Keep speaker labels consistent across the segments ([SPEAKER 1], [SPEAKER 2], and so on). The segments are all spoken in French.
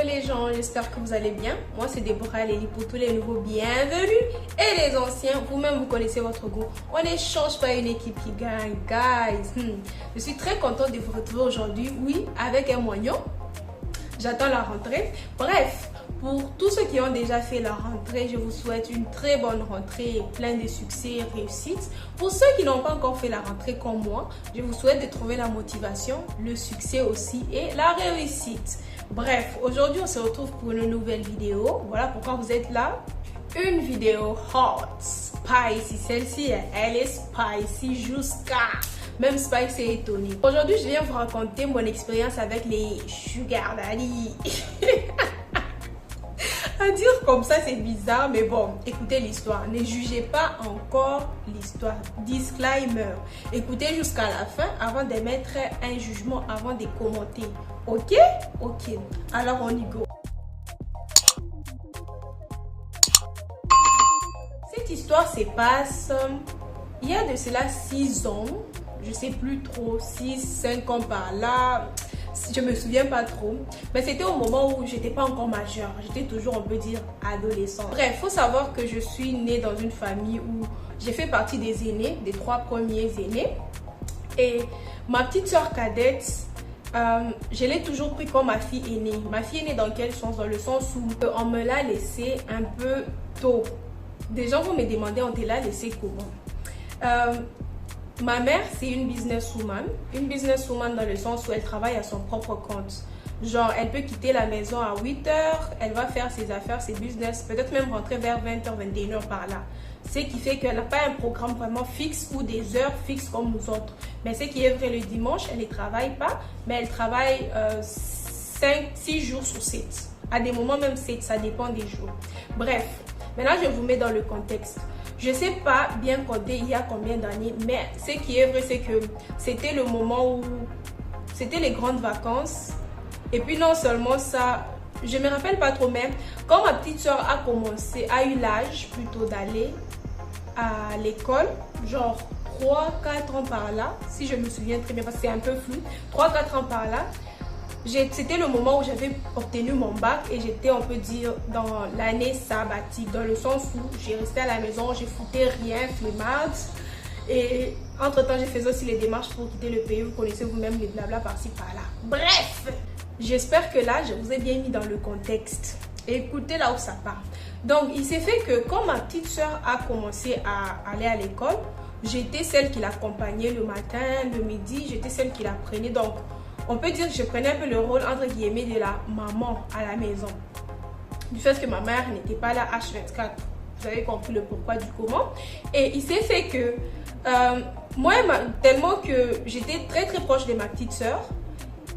[SPEAKER 1] les gens, j'espère que vous allez bien. Moi c'est Déborah Lélie pour tous les nouveaux bienvenus et les anciens, vous-même vous connaissez votre goût. On n'échange pas une équipe qui gagne, guys. Je suis très contente de vous retrouver aujourd'hui, oui, avec un moignon. J'attends la rentrée. Bref, pour tous ceux qui ont déjà fait la rentrée, je vous souhaite une très bonne rentrée, plein de succès et réussite. Pour ceux qui n'ont pas encore fait la rentrée comme moi, je vous souhaite de trouver la motivation, le succès aussi et la réussite. Bref, aujourd'hui on se retrouve pour une nouvelle vidéo. Voilà pourquoi vous êtes là. Une vidéo hot, spicy. Celle-ci, elle est spicy jusqu'à... Même Spice est étonné. Aujourd'hui, je viens vous raconter mon expérience avec les sugar daddy. À dire comme ça, c'est bizarre, mais bon, écoutez l'histoire. Ne jugez pas encore l'histoire. Disclaimer. Écoutez jusqu'à la fin avant d'émettre un jugement, avant de commenter. Ok? Ok. Alors, on y go. Cette histoire se passe il y a de cela 6 ans. Je sais plus trop, 6, 5 ans par là. Je me souviens pas trop, mais c'était au moment où j'étais pas encore majeure, j'étais toujours, on peut dire, adolescente. Bref, faut savoir que je suis née dans une famille où j'ai fait partie des aînés, des 3 premiers aînés, et ma petite soeur cadette, je l'ai toujours pris comme ma fille aînée. Ma fille aînée dans quel sens? Dans le sens où on me l'a laissée un peu tôt. Des gens vont me demander, on te l'a laissée comment? Ma mère, c'est une businesswoman. Une businesswoman dans le sens où elle travaille à son propre compte. Genre, elle peut quitter la maison à 8 h, elle va faire ses affaires, ses business, peut-être même rentrer vers 20 h, 21 h par là. Ce qui fait qu'elle n'a pas un programme vraiment fixe ou des heures fixes comme nous autres. Mais ce qui est vrai, le dimanche, elle ne travaille pas, mais elle travaille 6 jours sur 7. À des moments même 7, ça dépend des jours. Bref, maintenant je vous mets dans le contexte. Je ne sais pas bien compter il y a combien d'années, mais ce qui est vrai, c'est que c'était le moment où c'était les grandes vacances. Et puis non seulement ça, je ne me rappelle pas trop même, quand ma petite soeur a eu l'âge plutôt d'aller à l'école, genre 3-4 ans par là, si je me souviens très bien, parce que c'est un peu flou, 3-4 ans par là. C'était le moment où j'avais obtenu mon bac et j'étais, on peut dire, dans l'année sabbatique, dans le sens où j'ai resté à la maison, j'ai fouté rien, flemmarde. Et entre-temps, j'ai fait aussi les démarches pour quitter le pays. Vous connaissez vous-même les blabla par-ci, par-là. Bref, j'espère que là, je vous ai bien mis dans le contexte. Écoutez là où ça part. Donc, il s'est fait que quand ma petite soeur a commencé à aller à l'école, j'étais celle qui l'accompagnait le matin, le midi, j'étais celle qui la prenait. Donc, on peut dire que je prenais un peu le rôle entre guillemets de la maman à la maison. Du fait que ma mère n'était pas là H24. Vous avez compris le pourquoi du comment. Et il s'est fait que moi, tellement que j'étais très très proche de ma petite soeur,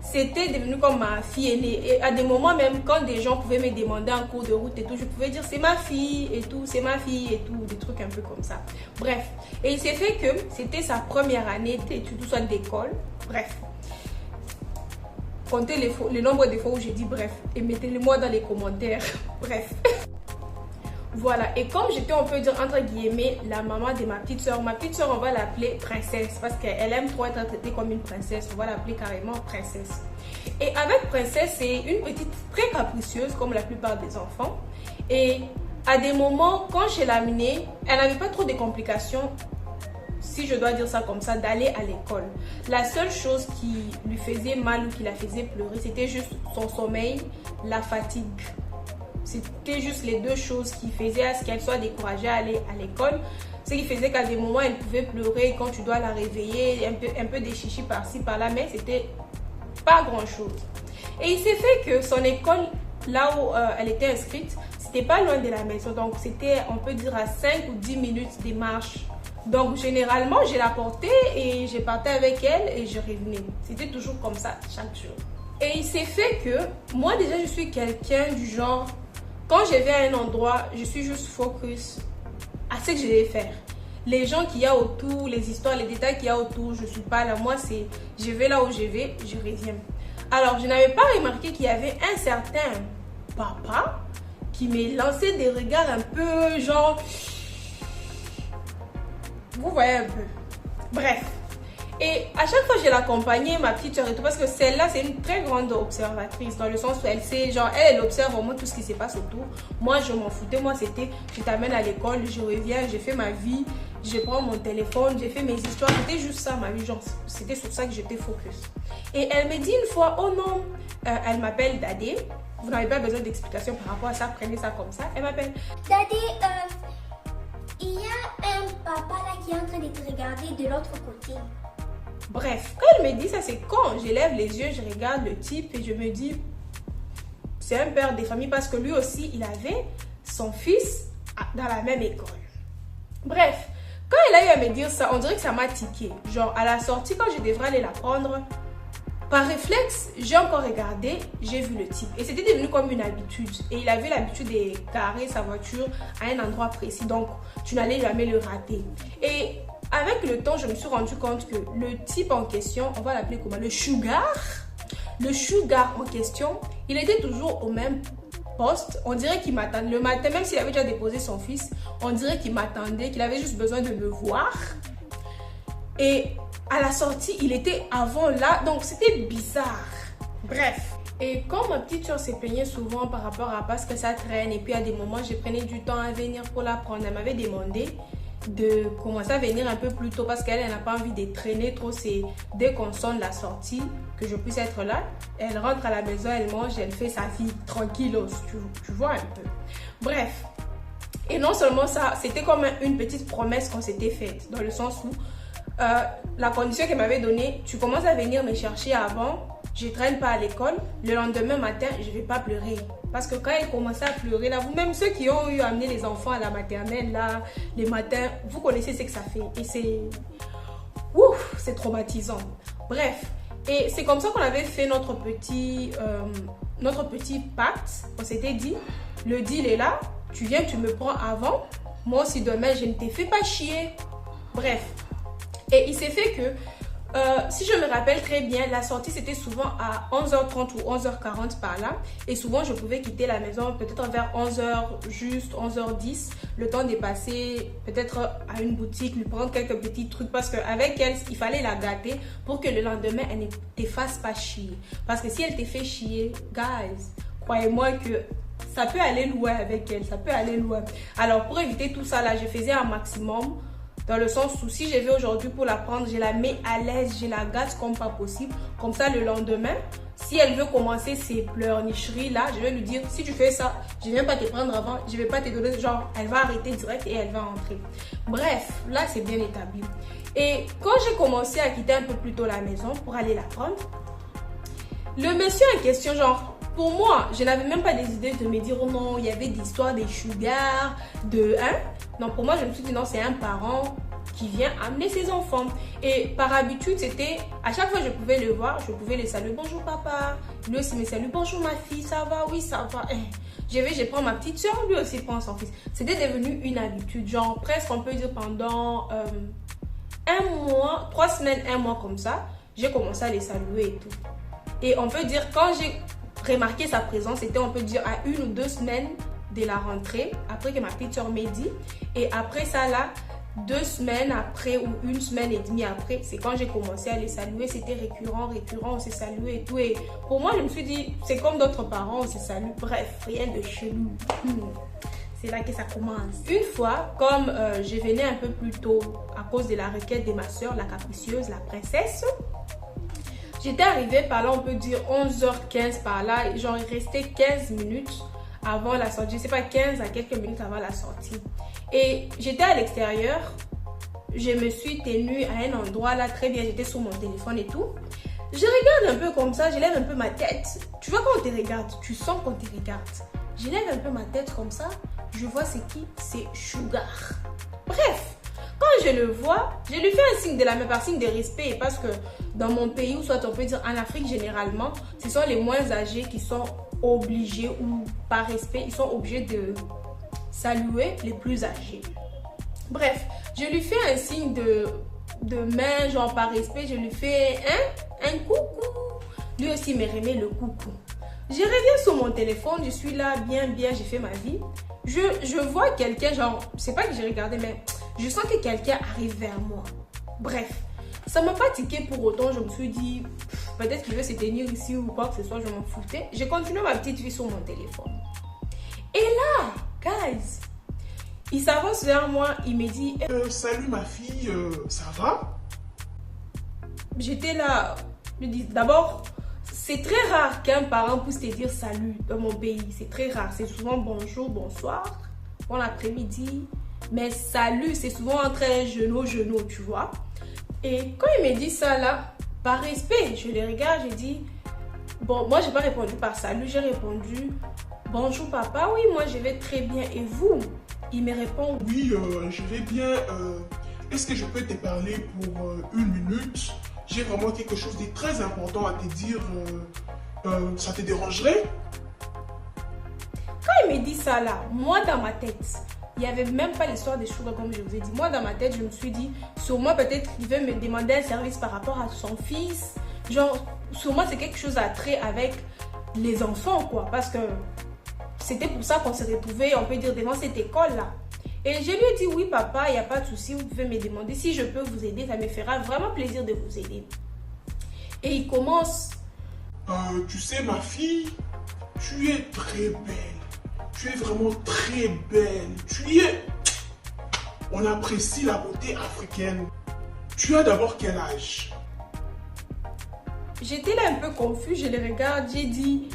[SPEAKER 1] c'était devenu comme ma fille aînée. Et à des moments même, quand des gens pouvaient me demander en cours de route et tout, je pouvais dire c'est ma fille et tout, c'est ma fille et tout, des trucs un peu comme ça. Bref. Et il s'est fait que c'était sa première année d'études, soit d'école. Bref. Comptez le nombre de fois où j'ai dit bref et mettez-le-moi dans les commentaires. Bref. Voilà. Et comme j'étais, on peut dire, entre guillemets, la maman de ma petite soeur, on va l'appeler princesse parce qu'elle aime trop être traitée comme une princesse. On va l'appeler carrément princesse. Et avec princesse, c'est une petite très capricieuse comme la plupart des enfants. Et à des moments, quand je l'ai amenée, elle n'avait pas trop de complications. Si je dois dire ça comme ça, d'aller à l'école. La seule chose qui lui faisait mal ou qui la faisait pleurer, c'était juste son sommeil, la fatigue. C'était juste les deux choses qui faisaient à ce qu'elle soit découragée à aller à l'école. Ce qui faisait qu'à des moments, elle pouvait pleurer quand tu dois la réveiller, un peu des chichis par-ci, par-là, mais c'était pas grand-chose. Et il s'est fait que son école, là où elle était inscrite, c'était pas loin de la maison. Donc, c'était, on peut dire, à 5 ou 10 minutes de marche. Donc, généralement, je la portais et je partais avec elle et je revenais. C'était toujours comme ça, chaque jour. Et il s'est fait que, moi déjà, je suis quelqu'un du genre, quand je vais à un endroit, je suis juste focus à ce que je vais faire. Les gens qu'il y a autour, les histoires, les détails qu'il y a autour, je ne suis pas là. Moi, c'est, je vais là où je vais, je reviens. Alors, je n'avais pas remarqué qu'il y avait un certain papa qui me lançait des regards un peu genre... Vous voyez un peu. Bref. Et à chaque fois, je l'accompagnais, ma petite soeur et tout, parce que celle-là, c'est une très grande observatrice, dans le sens où elle sait, genre, elle observe vraiment tout ce qui se passe autour. Moi, je m'en foutais. Moi, c'était, je t'amène à l'école, je reviens, je fais ma vie, je prends mon téléphone, j'ai fait mes histoires. C'était juste ça, ma vie, genre, c'était sur ça que j'étais focus. Et elle me dit une fois, oh non, elle m'appelle Dadé. Vous n'avez pas besoin d'explication par rapport à ça, prenez ça comme ça. Elle m'appelle
[SPEAKER 2] Daddy, il y a un papa là qui est en train de te regarder de l'autre côté.
[SPEAKER 1] Bref, quand elle me dit ça, c'est quand je lève les yeux, je regarde le type et je me dis, c'est un père de famille parce que lui aussi, il avait son fils dans la même école. Bref, quand elle a eu à me dire ça, on dirait que ça m'a tiqué. Genre, à la sortie, quand je devrais aller la prendre, par réflexe, j'ai encore regardé, j'ai vu le type. Et c'était devenu comme une habitude. Et il avait l'habitude de garer sa voiture à un endroit précis. Donc, tu n'allais jamais le rater. Et avec le temps, je me suis rendu compte que le type en question, on va l'appeler comment? Le sugar en question, il était toujours au même poste. On dirait qu'il m'attendait le matin, même s'il avait déjà déposé son fils, on dirait qu'il m'attendait, qu'il avait juste besoin de me voir. Et à la sortie, il était avant là, donc c'était bizarre. Bref. Et quand ma petite soeur se plaignait souvent par rapport à parce que ça traîne, et puis à des moments, je prenais du temps à venir pour la prendre, elle m'avait demandé de commencer à venir un peu plus tôt parce qu'elle n'a pas envie de traîner trop. C'est dès qu'on sonne la sortie que je puisse être là. Elle rentre à la maison, elle mange, elle fait sa vie tranquillos, tu vois un peu. Bref. Et non seulement ça, c'était comme une petite promesse qu'on s'était faite, dans le sens où la condition qu'elle m'avait donnée, tu commences à venir me chercher avant, je traîne pas à l'école, le lendemain matin, je vais pas pleurer. Parce que quand elle commençait à pleurer, là, vous-même, ceux qui ont eu à amener les enfants à la maternelle, là, les matins, vous connaissez ce que ça fait. Et c'est... Ouf, c'est traumatisant. Bref, et c'est comme ça qu'on avait fait notre petit pacte. On s'était dit, le deal est là, tu viens, tu me prends avant. Moi aussi, demain, je ne te fais pas chier. Bref. Et il s'est fait que, si je me rappelle très bien, la sortie c'était souvent à 11h30 ou 11h40 par là. Et souvent je pouvais quitter la maison peut-être vers 11h, juste 11h10. Le temps de passer peut-être à une boutique, lui prendre quelques petits trucs. Parce qu'avec elle, il fallait la gâter pour que le lendemain, elle ne te fasse pas chier. Parce que si elle te fait chier, guys, croyez-moi que ça peut aller loin avec elle. Ça peut aller loin. Alors pour éviter tout ça là, je faisais un maximum. Dans le sens où si je vais aujourd'hui pour la prendre, je la mets à l'aise, je la gâte comme pas possible. Comme ça, le lendemain, si elle veut commencer ses pleurnicheries là, je vais lui dire, si tu fais ça, je ne viens pas te prendre avant, je ne vais pas te donner, genre, elle va arrêter direct et elle va entrer. Bref, là, c'est bien établi. Et quand j'ai commencé à quitter un peu plus tôt la maison pour aller la prendre, le monsieur en question, genre, pour moi, je n'avais même pas des idées de me dire, oh non, il y avait des histoires des sugar, Non, pour moi, je me suis dit, non, c'est un parent qui vient amener ses enfants. Et par habitude, c'était, à chaque fois que je pouvais le voir, je pouvais le saluer, bonjour papa. Lui aussi me salue, bonjour ma fille, ça va? Oui, ça va. Je prends ma petite soeur, lui aussi prend son fils. C'était devenu une habitude, genre presque, on peut dire pendant un mois, 3 semaines, 1 mois comme ça, j'ai commencé à les saluer et tout. Et on peut dire, quand j'ai remarqué sa présence, c'était, on peut dire, à 1 ou 2 semaines de la rentrée, après que ma petite soeur m'ait dit. Et après ça, là, 2 semaines après ou 1 semaine et demie après, c'est quand j'ai commencé à les saluer. C'était récurrent, on s'est salué et tout. Et pour moi, je me suis dit, c'est comme d'autres parents, on se salue. Bref, rien de chelou. C'est là que ça commence. Une fois, comme je venais un peu plus tôt à cause de la requête de ma soeur, la capricieuse, la princesse, j'étais arrivée par là, on peut dire 11h15 par là. Genre, il restait 15 minutes avant la sortie. Je ne sais pas, 15 à quelques minutes avant la sortie. Et j'étais à l'extérieur. Je me suis tenue à un endroit là, très bien. J'étais sur mon téléphone et tout. Je regarde un peu comme ça. Je lève un peu ma tête. Tu vois, quand on te regarde, tu sens qu'on te regarde. Je lève un peu ma tête comme ça. Je vois c'est qui? C'est Sugar. Bref. Quand je le vois, je lui fais un signe de la main, par signe de respect, parce que dans mon pays, ou soit on peut dire en Afrique généralement, ce sont les moins âgés qui sont obligés, ou par respect, ils sont obligés de saluer les plus âgés. Bref, je lui fais un signe de main, genre par respect, je lui fais un coucou. Lui aussi me remet le coucou. Je reviens sur mon téléphone, je suis là, bien, j'ai fait ma vie. Je vois quelqu'un, genre, c'est pas que j'ai regardé, mais je sens que quelqu'un arrive vers moi. Bref, Ça m'a pas tiqué pour autant. Je me suis dit, peut-être qu'il veut se tenir ici ou quoi que ce soit, je m'en foutais. J'ai continué ma petite vie sur mon téléphone. Et là, guys, il s'avance vers moi, il me dit
[SPEAKER 3] salut ma fille, ça va?
[SPEAKER 1] J'étais là, je dis d'abord, c'est très rare qu'un parent puisse te dire salut dans mon pays. C'est très rare, c'est souvent bonjour, bonsoir, bon après-midi. Mais salut, c'est souvent entre genou, tu vois. Et quand il me dit ça là, par respect, je le regarde, je dis, bon, moi j'ai pas répondu par salut, j'ai répondu, bonjour papa, oui, moi je vais très bien, et vous? Il me répond,
[SPEAKER 3] oui, je vais bien, est-ce que je peux te parler pour 1 minute? J'ai vraiment quelque chose de très important à te dire, ça te dérangerait?
[SPEAKER 1] Quand il me dit ça là, moi dans ma tête, il n'y avait même pas l'histoire des sugar comme je vous ai dit. Moi dans ma tête, je me suis dit, sûrement peut-être qu'il veut me demander un service par rapport à son fils. Genre, sûrement c'est quelque chose à trait avec les enfants quoi. Parce que c'était pour ça qu'on s'est retrouvés, on peut dire, devant cette école là. Et je lui ai dit, oui papa, il n'y a pas de souci, vous pouvez me demander si je peux vous aider. Ça me fera vraiment plaisir de vous aider. Et il commence.
[SPEAKER 3] Tu sais ma fille, tu es très belle. Tu es vraiment très belle. On apprécie la beauté africaine. Tu as d'abord quel âge?
[SPEAKER 1] J'étais là un peu confus, je le regarde, j'ai dit,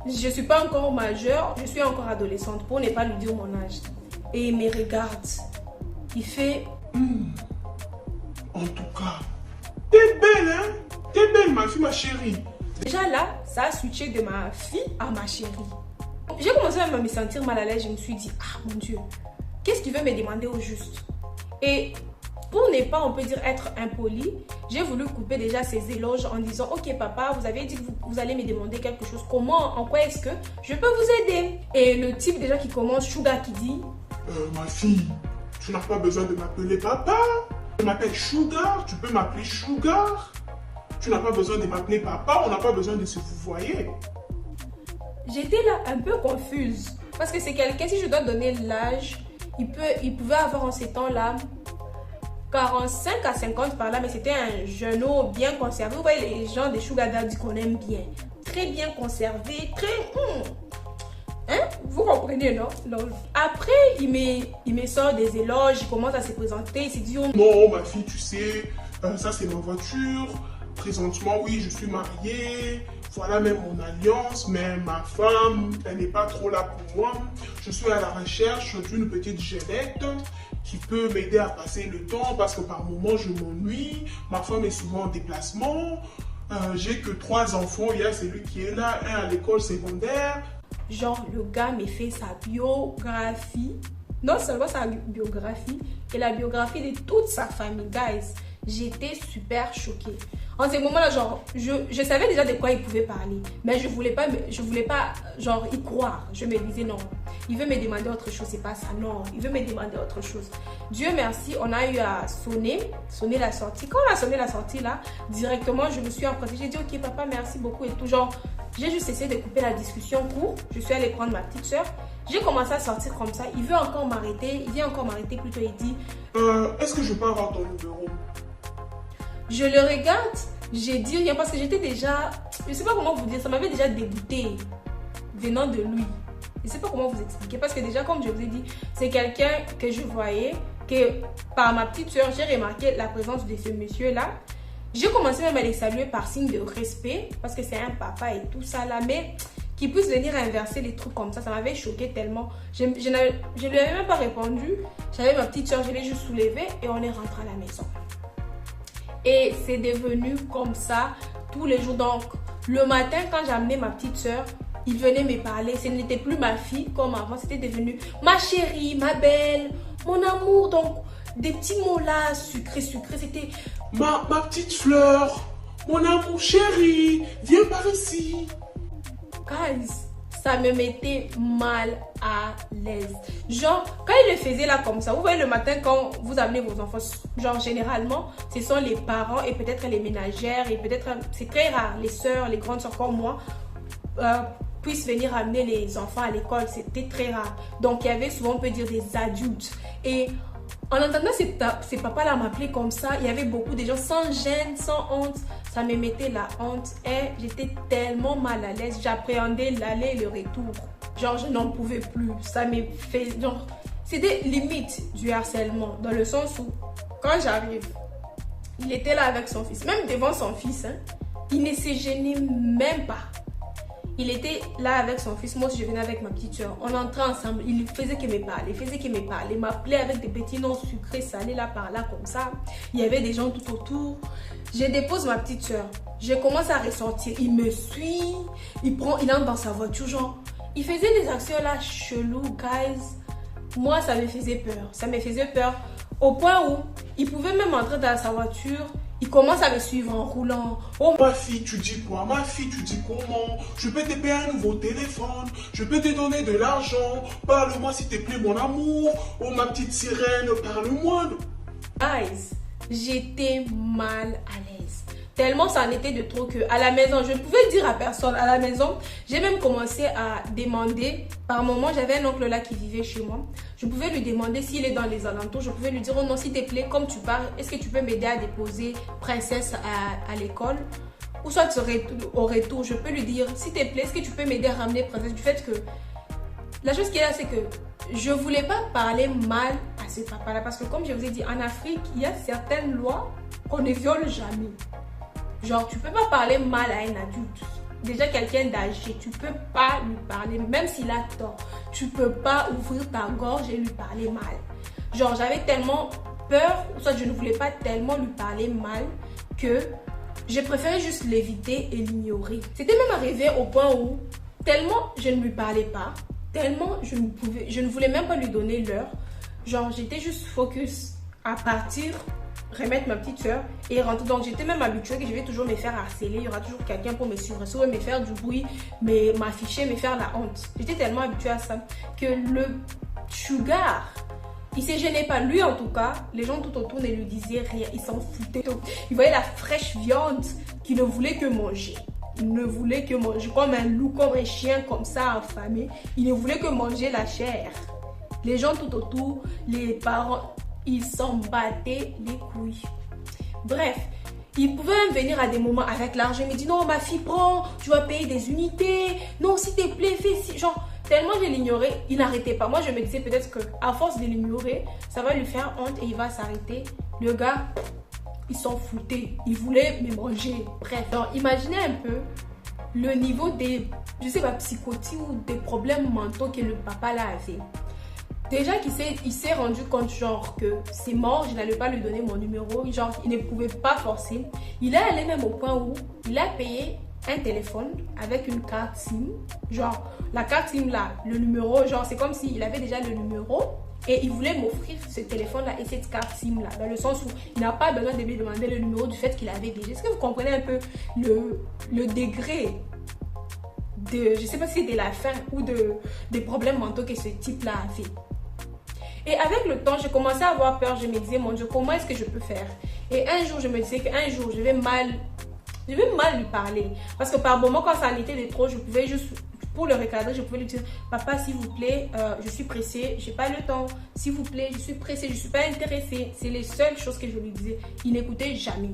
[SPEAKER 1] je ne suis pas encore majeure, je suis encore adolescente, pour ne pas lui dire mon âge. Et il me regarde, il fait...
[SPEAKER 3] En tout cas, t'es belle, hein? T'es belle, ma fille, ma chérie.
[SPEAKER 1] Déjà là, ça a switché de ma fille à ma chérie. J'ai commencé à me sentir mal à l'aise, je me suis dit, ah mon Dieu, qu'est-ce qu'il veut me demander au juste? Et pour ne pas, on peut dire, être impoli, j'ai voulu couper déjà ses éloges en disant, ok papa, vous avez dit que vous allez me demander quelque chose, comment, en quoi est-ce que je peux vous aider? Et le type déjà qui commence, Sugar, qui dit,
[SPEAKER 3] ma fille, tu n'as pas besoin de m'appeler papa. Je m'appelle Sugar, tu peux m'appeler Sugar. Tu n'as pas besoin de m'appeler papa, on n'a pas besoin de se vouvoyer.
[SPEAKER 1] J'étais là un peu confuse. Parce que c'est quelqu'un, si je dois donner l'âge, il pouvait avoir en ces temps-là 45 à 50 par là, mais c'était un jeune homme bien conservé. Vous voyez les gens des sugar daddy qu'on aime bien. Très bien conservé, très... Hein? Vous comprenez, non? Donc, après, il me sort des éloges, il commence à se présenter, il s'est dit...
[SPEAKER 3] Non, ma fille, tu sais, ça c'est ma voiture. Présentement, oui, je suis mariée. Voilà même mon alliance, mais ma femme, elle n'est pas trop là pour moi. Je suis à la recherche d'une petite gelette qui peut m'aider à passer le temps parce que par moments, je m'ennuie. Ma femme est souvent en déplacement. J'ai que 3 enfants. Il y a celui qui est là, un à l'école secondaire.
[SPEAKER 1] Genre, le gars me fait sa biographie. Non seulement sa biographie, et la biographie de toute sa famille. Guys, j'étais super choquée. En ce moment-là, genre, je savais déjà de quoi il pouvait parler, mais je voulais pas, genre, y croire. Je me disais non, il veut me demander autre chose, c'est pas ça, non, il veut me demander autre chose. Dieu merci, on a eu à sonner la sortie. Quand on a sonné la sortie là, directement, je me suis emprunté. J'ai dit ok papa, merci beaucoup et tout. Genre, j'ai juste essayé de couper la discussion court. Je suis allée prendre ma petite soeur. J'ai commencé à sortir comme ça. Il veut encore m'arrêter. Il vient encore m'arrêter plutôt. Il dit
[SPEAKER 3] est-ce que je peux avoir ton numéro?
[SPEAKER 1] Je le regarde, j'ai dit rien parce que j'étais déjà, je sais pas comment vous dire, ça m'avait déjà dégoûté venant de lui. Je sais pas comment vous expliquer parce que déjà comme je vous ai dit, c'est quelqu'un que je voyais, que par ma petite soeur, j'ai remarqué la présence de ce monsieur-là. J'ai commencé même à les saluer par signe de respect parce que c'est un papa et tout ça là, mais qu'il puisse venir inverser les trucs comme ça m'avait choqué tellement. Je lui avais même pas répondu. J'avais ma petite soeur, je l'ai juste soulevée et on est rentré à la maison. Et c'est devenu comme ça tous les jours. Donc, le matin, quand j'amenais ma petite soeur, il venait me parler. Ce n'était plus ma fille comme avant. C'était devenu ma chérie, ma belle, mon amour. Donc, des petits mots là, sucrés. C'était...
[SPEAKER 3] Ma petite fleur, mon amour chéri, viens par ici.
[SPEAKER 1] Guys, ça me mettait mal à l'aise. Genre, quand il le faisait là comme ça, vous voyez le matin quand vous amenez vos enfants, genre généralement, ce sont les parents et peut-être les ménagères et peut-être, c'est très rare, les soeurs, les grandes soeurs comme moi, puissent venir amener les enfants à l'école. C'était très rare. Donc, il y avait souvent, on peut dire, des adultes. Et En entendant ces papas-là m'appeler comme ça, il y avait beaucoup de gens sans gêne, sans honte. Ça me mettait la honte et j'étais tellement mal à l'aise. J'appréhendais l'aller et le retour. Genre, je n'en pouvais plus. Ça me fait... Genre, c'était limite du harcèlement. Dans le sens où, quand j'arrive, il était là avec son fils. Même devant son fils, hein, il ne se gênait même pas. Il était là avec son fils, moi aussi je venais avec ma petite soeur. On entrait ensemble, il faisait que me parler, il m'appelait avec des petits noms sucrés, salés là par là comme ça. Il y avait des gens tout autour. Je dépose ma petite soeur, je commence à ressortir, il me suit, il entre dans sa voiture, genre, il faisait des actions là chelou, guys. Moi ça me faisait peur, au point où il pouvait même entrer dans sa voiture. Il commence à me suivre en roulant.
[SPEAKER 3] Oh ma fille, tu dis quoi? Ma fille, tu dis comment? Je peux te payer un nouveau téléphone. Je peux te donner de l'argent. Parle-moi s'il te plaît, mon amour. Oh ma petite sirène, parle-moi.
[SPEAKER 1] Guys, j'étais mal à l'aise. Tellement ça en était de trop que à la maison, je ne pouvais dire à personne. À la maison, j'ai même commencé à demander. Par moment, j'avais un oncle là qui vivait chez moi. Je pouvais lui demander s'il est dans les alentours. Je pouvais lui dire, oh non, s'il te plaît, comme tu pars, est-ce que tu peux m'aider à déposer Princesse à l'école? Ou soit au retour, je peux lui dire, s'il te plaît, est-ce que tu peux m'aider à ramener Princesse? Du fait que, la chose qui est là, c'est que je ne voulais pas parler mal à ce papa-là. Parce que comme je vous ai dit, en Afrique, il y a certaines lois qu'on ne viole jamais. Genre, tu peux pas parler mal à un adulte. Déjà, quelqu'un d'âgé, tu peux pas lui parler, même s'il a tort. Tu peux pas ouvrir ta gorge et lui parler mal. Genre, j'avais tellement peur, ou soit je ne voulais pas tellement lui parler mal, que j'ai préféré juste l'éviter et l'ignorer. C'était même arrivé au point où, tellement je ne lui parlais pas, tellement je ne voulais même pas lui donner l'heure. Genre, j'étais juste focus à partir, remettre ma petite soeur et rentrer. Donc j'étais même habituée que je vais toujours me faire harceler. Il y aura toujours quelqu'un pour me suivre, soit me faire du bruit, m'afficher, me faire la honte. J'étais tellement habituée à ça que le sugar, il ne se gênait pas. Lui en tout cas, les gens tout autour ne lui disaient rien. Ils s'en foutaient. Il voyait la fraîche viande qu'il ne voulait que manger. Il ne voulait que manger comme un loup, comme un chien, comme ça affamé. Il ne voulait que manger la chair. Les gens tout autour, les parents, ils s'en battaient les couilles. Bref, il pouvait même venir à des moments avec l'argent. Il me dit, non, ma fille, prends, tu vas payer des unités. Non, s'il te plaît, fais ci. Genre, tellement je l'ignorais, il n'arrêtait pas. Moi, je me disais peut-être qu'à force de l'ignorer, ça va lui faire honte et il va s'arrêter. Le gars, il s'en foutait. Il voulait me manger. Bref, donc imaginez un peu le niveau des, je sais pas, psychoties ou des problèmes mentaux que le papa là avait. Déjà il s'est rendu compte genre que c'est mort, je n'allais pas lui donner mon numéro, genre il ne pouvait pas forcer. Il est allé même au point où il a payé un téléphone avec une carte SIM. Genre la carte SIM là, le numéro, genre c'est comme s'il avait déjà le numéro et il voulait m'offrir ce téléphone là et cette carte SIM là. Dans le sens où il n'a pas besoin de me demander le numéro du fait qu'il avait déjà. Est-ce que vous comprenez un peu le degré de, je sais pas si c'est de la faim ou des problèmes mentaux que ce type là avait. Et avec le temps, j'ai commencé à avoir peur. Je me disais, mon Dieu, comment est-ce que je peux faire? Et un jour, je me disais qu'un jour, je vais mal lui parler. Parce que par moment, quand ça en était de trop, je pouvais juste, pour le recadrer, je pouvais lui dire, papa, s'il vous plaît, je suis pressée, j'ai pas le temps. S'il vous plaît, je suis pressée, je suis pas intéressée. C'est les seules choses que je lui disais. Il n'écoutait jamais.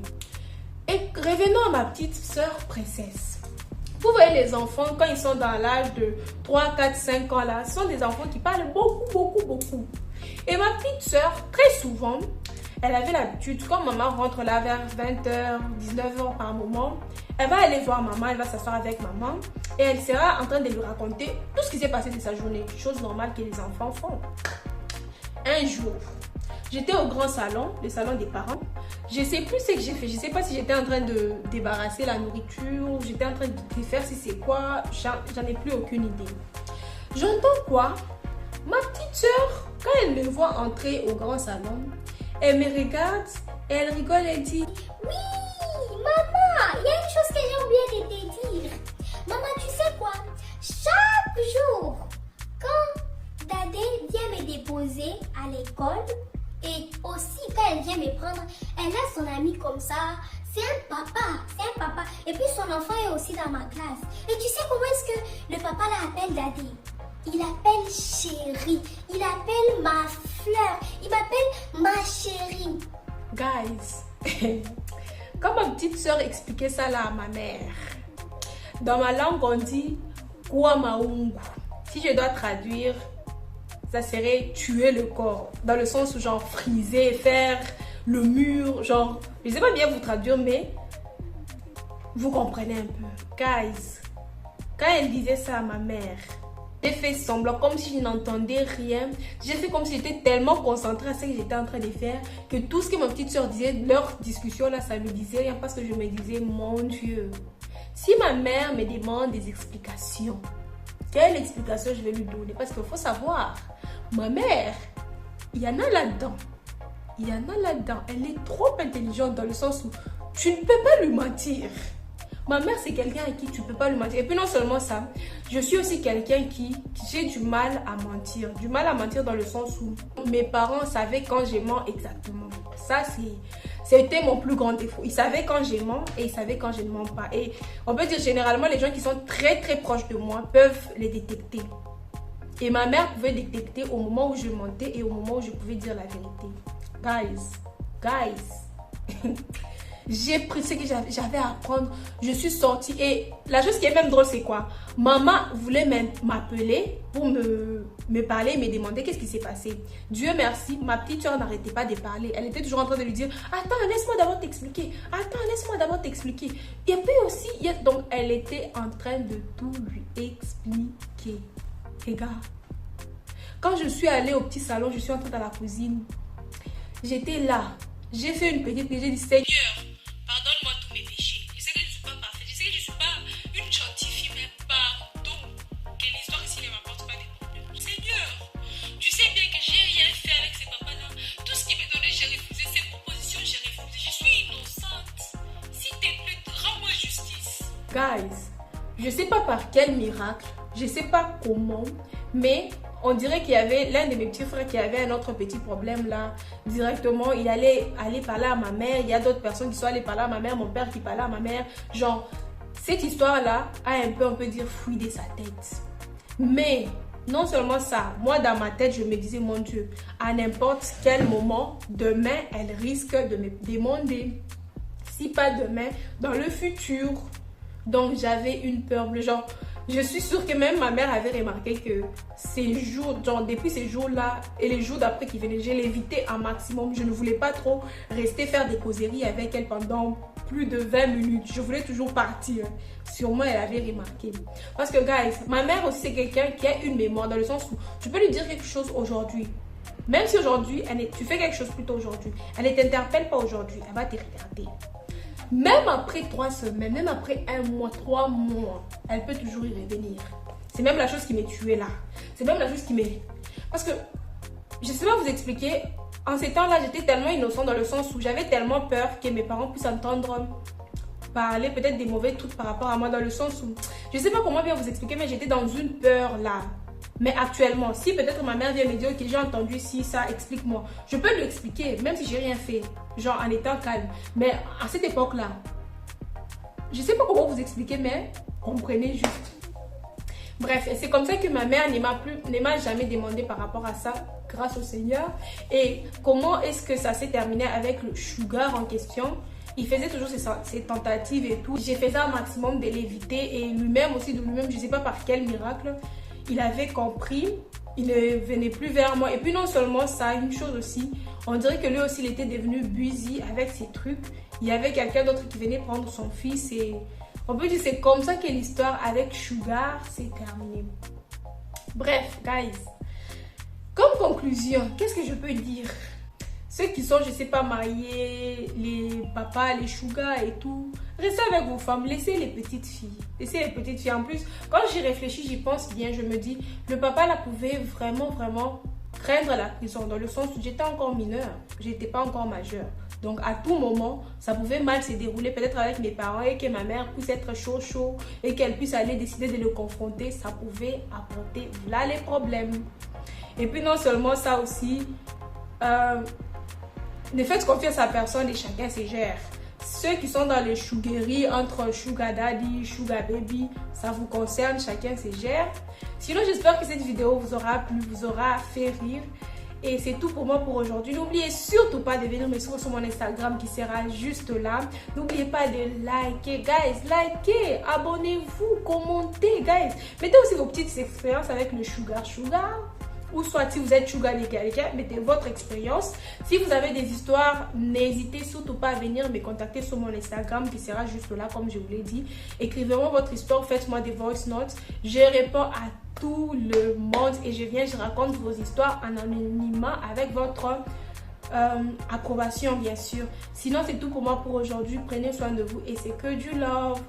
[SPEAKER 1] Et revenons à ma petite soeur princesse. Vous voyez les enfants, quand ils sont dans l'âge de 3, 4, 5 ans là, ce sont des enfants qui parlent beaucoup. Et ma petite soeur, très souvent, elle avait l'habitude, quand maman rentre là vers 20h, 19h par moment, elle va aller voir maman, elle va s'asseoir avec maman et elle sera en train de lui raconter tout ce qui s'est passé de sa journée, chose normale que les enfants font. Un jour, j'étais au grand salon, le salon des parents. Je sais plus ce que j'ai fait. Je sais pas si j'étais en train de débarrasser la nourriture, j'étais en train de faire si c'est quoi, j'en ai plus aucune idée. J'entends quoi? Ma petite soeur, quand elle me voit entrer au grand salon, elle me regarde, et elle rigole et dit,
[SPEAKER 2] oui, maman, il y a une chose que j'ai oublié de te dire. Maman, tu sais quoi? Chaque jour, quand Dadé vient me déposer à l'école, et aussi quand elle vient me prendre, elle a son ami comme ça. C'est un papa. Et puis son enfant est aussi dans ma classe. Et tu sais comment est-ce que le papa l'appelle Dadé? Il appelle chérie. Il appelle ma fleur. Il m'appelle ma chérie.
[SPEAKER 1] Guys, quand ma petite soeur expliquait ça là à ma mère, dans ma langue on dit Kwa Maungu. Si je dois traduire, ça serait tuer le corps. Dans le sens où genre friser, faire le mur, genre, je sais pas bien vous traduire, mais vous comprenez un peu. Guys, quand elle disait ça à ma mère, j'ai fait semblant comme si je n'entendais rien. J'ai fait comme si j'étais tellement concentrée à ce que j'étais en train de faire que tout ce que ma petite soeur disait, leur discussion là, ça me disait rien parce que je me disais, mon Dieu, si ma mère me demande des explications, quelle explication je vais lui donner? Parce qu'il faut savoir, ma mère, il y en a là-dedans. Il y en a là-dedans. Elle est trop intelligente dans le sens où tu ne peux pas lui mentir. Ma mère, c'est quelqu'un à qui tu ne peux pas lui mentir. Et puis non seulement ça, je suis aussi quelqu'un qui j'ai du mal à mentir. Du mal à mentir dans le sens où mes parents savaient quand je mens exactement. Ça, c'était mon plus grand défaut. Ils savaient quand je mens et ils savaient quand je ne mens pas. Et on peut dire généralement, les gens qui sont très très proches de moi peuvent les détecter. Et ma mère pouvait détecter au moment où je mentais et au moment où je pouvais dire la vérité. Guys. J'ai pris ce que j'avais à apprendre. Je suis sortie et la chose qui est même drôle, c'est quoi? Maman voulait m'appeler pour me parler, me demander qu'est-ce qui s'est passé. Dieu merci, ma petite soeur n'arrêtait pas de parler. Elle était toujours en train de lui dire, attends, laisse-moi d'abord t'expliquer. Attends, laisse-moi d'abord t'expliquer. Et puis aussi, donc elle était en train de tout lui expliquer. Les gars, quand je suis allée au petit salon, je suis entrée dans la cuisine. J'étais là. J'ai fait une petite prière. J'ai dit, Seigneur, pardonne-moi tous mes péchés. Je sais que je ne suis pas parfaite. Je sais que je ne suis pas une gentille fille, mais pardon. Que l'histoire ici ne m'apporte pas des problèmes. Seigneur, tu sais bien que j'ai rien fait avec ces papas-là. Tout ce qu'ils me donnaient, j'ai refusé. Ces propositions, j'ai refusé. Je suis innocente. S'il te plaît, rends-moi justice. Guys, je ne sais pas par quel miracle, je ne sais pas comment, mais on dirait qu'il y avait l'un de mes petits frères qui avait un autre petit problème là. Directement, il allait aller parler à ma mère. Il y a d'autres personnes qui sont allées parler à ma mère. Mon père qui parlait à ma mère. Genre, cette histoire-là a un peu, on peut dire, fouillé sa tête. Mais, non seulement ça, moi dans ma tête, je me disais, mon Dieu, à n'importe quel moment, demain, elle risque de me demander. Si pas demain, dans le futur. Donc, j'avais une peur. Genre, je suis sûre que même ma mère avait remarqué que ces jours, genre depuis ces jours-là et les jours d'après qui venaient, je l'évitais un maximum. Je ne voulais pas trop rester faire des causeries avec elle pendant plus de 20 minutes. Je voulais toujours partir. Sûrement, elle avait remarqué. Parce que, guys, ma mère aussi, c'est quelqu'un qui a une mémoire dans le sens où tu peux lui dire quelque chose aujourd'hui. Même si aujourd'hui, tu fais quelque chose plutôt aujourd'hui, elle ne t'interpelle pas aujourd'hui, elle va te regarder. Même après 3 semaines, même après 1 mois, 3 mois, elle peut toujours y revenir. C'est même la chose qui m'est tuée là. C'est même la chose qui m'est... Parce que, je ne sais pas vous expliquer, en ces temps-là, j'étais tellement innocente dans le sens où j'avais tellement peur que mes parents puissent entendre parler peut-être des mauvais trucs par rapport à moi, dans le sens où... Je ne sais pas comment bien vous expliquer, mais j'étais dans une peur là. Mais actuellement, si peut-être ma mère vient me dire, ok, j'ai entendu si ça, explique-moi. Je peux lui expliquer, même si j'ai rien fait, genre en étant calme. Mais à cette époque-là, je sais pas comment vous expliquer, mais comprenez juste. Bref, c'est comme ça que ma mère ne m'a jamais demandé par rapport à ça, grâce au Seigneur. Et comment est-ce que ça s'est terminé avec le sugar en question? Il faisait toujours ses tentatives et tout. J'ai fait ça au maximum de l'éviter. Et lui-même aussi, de lui-même, je sais pas par quel miracle, il avait compris, il ne venait plus vers moi. Et puis non seulement ça, une chose aussi, on dirait que lui aussi, il était devenu busy avec ses trucs. Il y avait quelqu'un d'autre qui venait prendre son fils et on peut dire que c'est comme ça que l'histoire avec Sugar s'est terminée. Bref, guys, comme conclusion, qu'est-ce que je peux dire? Ceux qui sont, je sais pas, mariés, les papas, les Sugar et tout, restez avec vos femmes, laissez les petites filles. Laissez les petites filles. En plus, quand j'y réfléchis, j'y pense bien, je me dis, le papa là pouvait vraiment craindre la prison, dans le sens où j'étais encore mineure, j'étais pas encore majeure. Donc à tout moment, ça pouvait mal se dérouler, peut-être avec mes parents, et que ma mère puisse être chaud, et qu'elle puisse aller décider de le confronter, ça pouvait apporter là les problèmes. Et puis non seulement ça aussi, ne faites confiance à personne et chacun se gère. Ceux qui sont dans les sugaries entre sugar daddy, sugar baby, ça vous concerne, chacun se gère. Sinon, j'espère que cette vidéo vous aura plu, vous aura fait rire. Et c'est tout pour moi pour aujourd'hui. N'oubliez surtout pas de venir me suivre sur mon Instagram qui sera juste là. N'oubliez pas de liker, guys. Likez, abonnez-vous, commentez, guys. Mettez aussi vos petites expériences avec le sugar. Ou soit si vous êtes sugar les gars, mettez votre expérience. Si vous avez des histoires, n'hésitez surtout pas à venir me contacter sur mon Instagram qui sera juste là comme je vous l'ai dit. Écrivez-moi votre histoire, faites-moi des voice notes. Je réponds à tout le monde et je raconte vos histoires en anonymat avec votre approbation bien sûr. Sinon c'est tout pour moi pour aujourd'hui. Prenez soin de vous et c'est que du love.